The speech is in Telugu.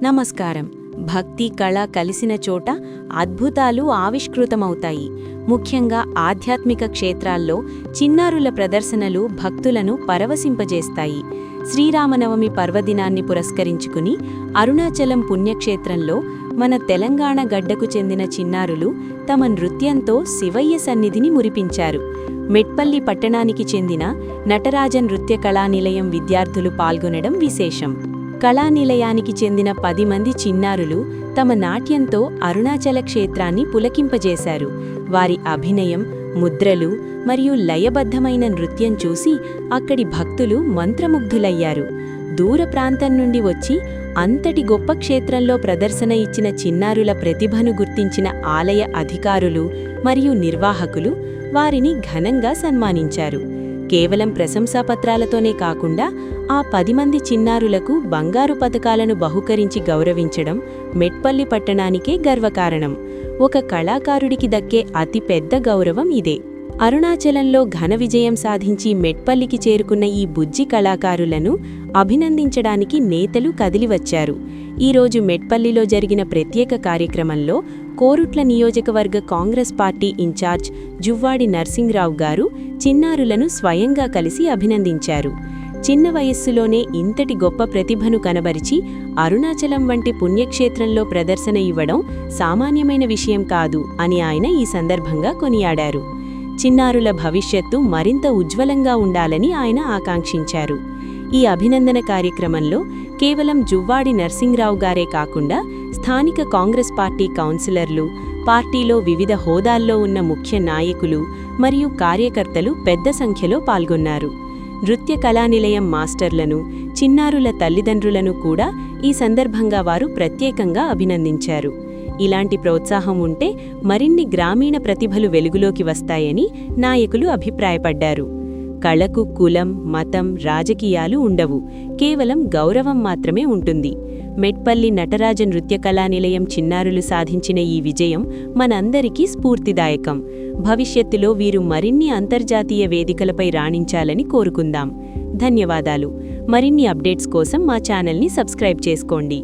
నమస్కారం. భక్తి కళ కలిసిన చోట అద్భుతాలు ఆవిష్కృతమవుతాయి. ముఖ్యంగా ఆధ్యాత్మిక క్షేత్రాల్లో చిన్నారుల ప్రదర్శనలు భక్తులను పరవశింపజేస్తాయి. శ్రీరామనవమి పర్వదినాన్ని పురస్కరించుకుని అరుణాచలం పుణ్యక్షేత్రంలో మన తెలంగాణ గడ్డకు చెందిన చిన్నారులు తమ నృత్యంతో శివయ్య సన్నిధిని మురిపించారు. మెట్పల్లి పట్టణానికి చెందిన నటరాజ నృత్య కళానిలయం విద్యార్థులు పాల్గొనడం విశేషం. కళానిలయానికి చెందిన 10 మంది చిన్నారులు తమ నాట్యంతో అరుణాచల క్షేత్రాన్ని పులకింపజేశారు. వారి అభినయం, ముద్రలు మరియు లయబద్ధమైన నృత్యం చూసి అక్కడి భక్తులు మంత్రముగ్ధులయ్యారు. దూర ప్రాంతం నుండి వచ్చి అంతటి గొప్ప క్షేత్రంలో ప్రదర్శన ఇచ్చిన చిన్నారుల ప్రతిభను గుర్తించిన ఆలయ అధికారులు మరియు నిర్వాహకులు వారిని ఘనంగా సన్మానించారు. కేవలం ప్రశంసాపత్రాలతోనే కాకుండా ఆ 10 మంది చిన్నారులకు బంగారు పతకాలను బహుకరించి గౌరవించడం మెట్పల్లి పట్టణానికే గర్వకారణం. ఒక కళాకారుడికి దక్కే అతి పెద్ద గౌరవం ఇదే. అరుణాచలంలో ఘన విజయం సాధించి మెట్పల్లికి చేరుకున్న ఈ బుజ్జి కళాకారులను అభినందించడానికి నేతలు కదిలివచ్చారు. ఈరోజు మెట్పల్లిలో జరిగిన ప్రత్యేక కార్యక్రమంలో కోరుట్ల నియోజకవర్గ కాంగ్రెస్ పార్టీ ఇన్ఛార్జ్ జువ్వాడి నర్సింగ్రావు గారు చిన్నారులను స్వయంగా కలిసి అభినందించారు. చిన్న వయస్సులోనే ఇంతటి గొప్ప ప్రతిభను కనబరిచి అరుణాచలం వంటి పుణ్యక్షేత్రంలో ప్రదర్శన ఇవ్వడం సామాన్యమైన విషయం కాదు అని ఆయన ఈ సందర్భంగా కొనియాడారు. చిన్నారుల భవిష్యత్తు మరింత ఉజ్వలంగా ఉండాలని ఆయన ఆకాంక్షించారు. ఈ అభినందన కార్యక్రమంలో కేవలం జువ్వాడి నర్సింగ్రావు గారే కాకుండా స్థానిక కాంగ్రెస్ పార్టీ కౌన్సిలర్లు, పార్టీలో వివిధ హోదాల్లో ఉన్న ముఖ్య నాయకులు మరియు కార్యకర్తలు పెద్ద సంఖ్యలో పాల్గొన్నారు. నృత్య కళానిలయం మాస్టర్లను, చిన్నారుల తల్లిదండ్రులను కూడా ఈ సందర్భంగా వారు ప్రత్యేకంగా అభినందించారు. ఇలాంటి ప్రోత్సాహం ఉంటే మరిన్ని గ్రామీణ ప్రతిభలు వెలుగులోకి వస్తాయని నాయకులు అభిప్రాయపడ్డారు. కళకు కులం, మతం, రాజకీయాలు ఉండవు. కేవలం గౌరవం మాత్రమే ఉంటుంది. మెట్పల్లి నటరాజ నృత్య కళానిలయం చిన్నారులు సాధించిన ఈ విజయం మనందరికీ స్ఫూర్తిదాయకం. భవిష్యత్తులో వీరు మరిన్ని అంతర్జాతీయ వేదికలపై రాణించాలని కోరుకుందాం. ధన్యవాదాలు. మరిన్ని అప్డేట్స్ కోసం మా ఛానల్ని సబ్స్క్రైబ్ చేసుకోండి.